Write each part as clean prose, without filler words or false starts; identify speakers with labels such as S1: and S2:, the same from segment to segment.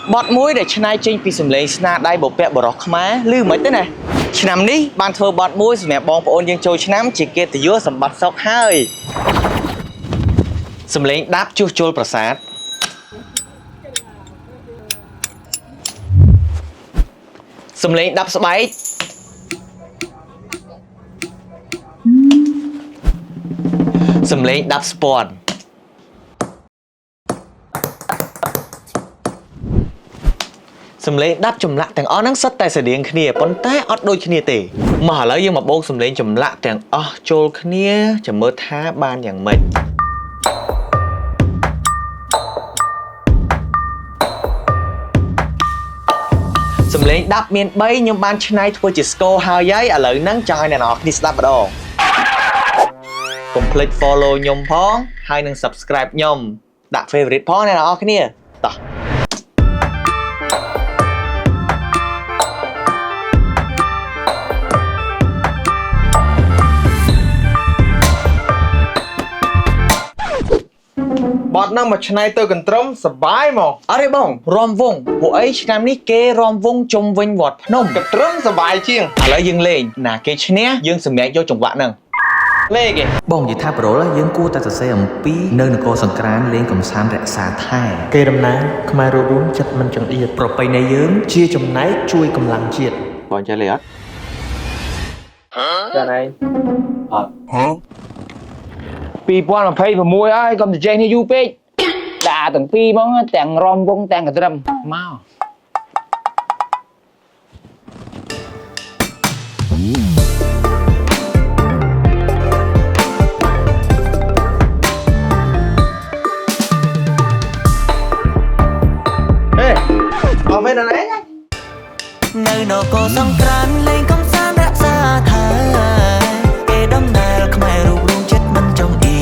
S1: bọt mũi để chân ai trên pi sầm lấy sna đai bộ pẹ bọt khmá lư mấy thế này nằm đi ban thơ bọt mũi mẹ bong ôn dương trôi nắm chỉ kia từ dưới sầm bọt sọc hai sầm lấy đáp chu trôi bờ sát sầm lấy đáp sấy sầm lấy đáp sport sầm lên đáp chùm lạទាំងអស់ហ្នឹងសិតតែស្តៀងគ្នាប៉ុន្តែអត់ដូចគ្នាទេមកឥឡូវយើងមកបូកសំឡេងចម្លាក់ទាំងអស់ចូលគ្នាចាំមើលថាបានយ៉ាងម៉េចសំឡេងដាប់មាន3ខ្ញុំបានឆ្នៃធ្វើជាស្គរហើយឥឡូវហ្នឹងចង់ឲ្យអ្នកនរគ្នាស្ដាប់ម្ដងកុំភ្លេច follow ខ្ញុំផងហើយនឹង subscribe ខ្ញុំដាក់ favorite ផងអ្នកនរគ្នាតោះបត់នឹងមកឆ្នៃទៅកន្ទ្រឹមសបាយមកអរេបងរំវងពួកអីឆ្នាំនេះគេរំវងជុំវិញវត្តភ្នំកន្ទ្រឹមសបាយជាងឥឡូវយើងលេងណាគេឈ្នះយើងសម្រេចយកចង្វាក់ហ្នឹងលេងគេបងនិយាយថាប្រូលយើងគួរតែសរសេរអំពីនៅនគរសង្ក្រានលេងកំសាន្តរក្សាថែ
S2: គេដំណើរខ្មែររួបរวมចិត្តមិនចង្អៀតប្រពៃណីយើងជាចំណែកជួយកម្លាំងជាតិ
S1: បងចេះលេងអត់
S2: ចាណៃ
S1: អត់2026ហើយកុំទៅចេះនេះយូរពេកដាក់ទាំងពីរហ្មងទាំងរំវងទាំងកន្ទ្រឹមមកហេអត់មែនអី
S3: នៅនគរសង្ក្រានលេងកំសាន្តរក្សាថែគេដំណើរខ្មែររួបរวมចិត្តមិនចង់អៀ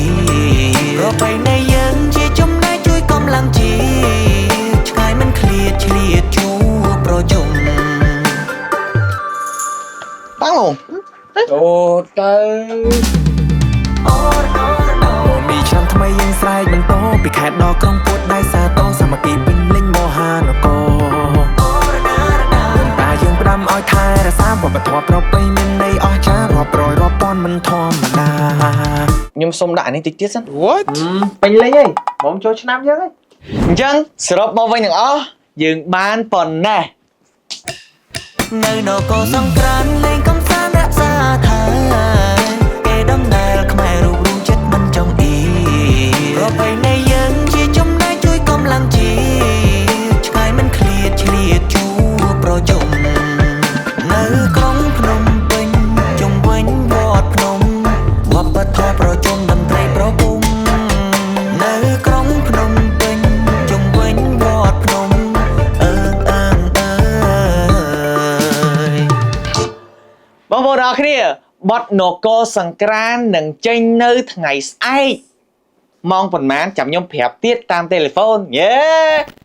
S3: ប្រពៃណីយើងជាចំណែកជួយកម្លាំងជាតិឆ្ងាយមិនឃ្លាតឆ្លៀតជួប្រជុំ
S1: តាំងមកអូទៅ
S3: អូមីឆ្នាំថ្មីយើងស្រែកបន្តពីខេត្តដល់ក្រុងពុទ្ធដៃសាតសាមគ្គីពេញលេងមហានគរតាយើងផ្ដាំឲ្យថែរក្សាវប្បធម៌ប្រពៃមានន័យអស្ចារ្យរាប់រយរាប់ពាន់មិនធម្មតា
S1: ខ្ញុំសុំដាក់នេះតិចទៀតសិន
S2: What ពេញលេងហីបងចូលឆ្នាំយើងហី
S1: អញ្ចឹងសរុបមកវិញទាំងអស់យើងបានប៉ុណ្ណេះ
S3: នៅនគរសង្ក្រានលេងកំសាន្តរក្សាថែគេដំណើរខ្មែររួបរวมចិត្តមិនចង់អៀប្រពៃណីយើងជាចំណែកជួយកម្លាំងជាតិឆ្ងាយមិនឃ្លាតឆ្លៀតជួប្រជុំនៅក្រុងភ្នំពេញជុំវិញវត្តភ្នំវប្បធម៌ប្រជុំតន្ត្រីប្រគំនៅក្រុងភ្នំពេញជុំវិញវត្តភ្នំអើងអើងអើយ
S1: បងប្អូនទាំងអស់គ្នាបទនគរសង្ក្រាននឹងចេញនៅថ្ងៃស្អែកម៉ោងប៉ុន្មានចាំខ្ញុំប្រាប់ទៀតតាមទូរស័ព្ទយេ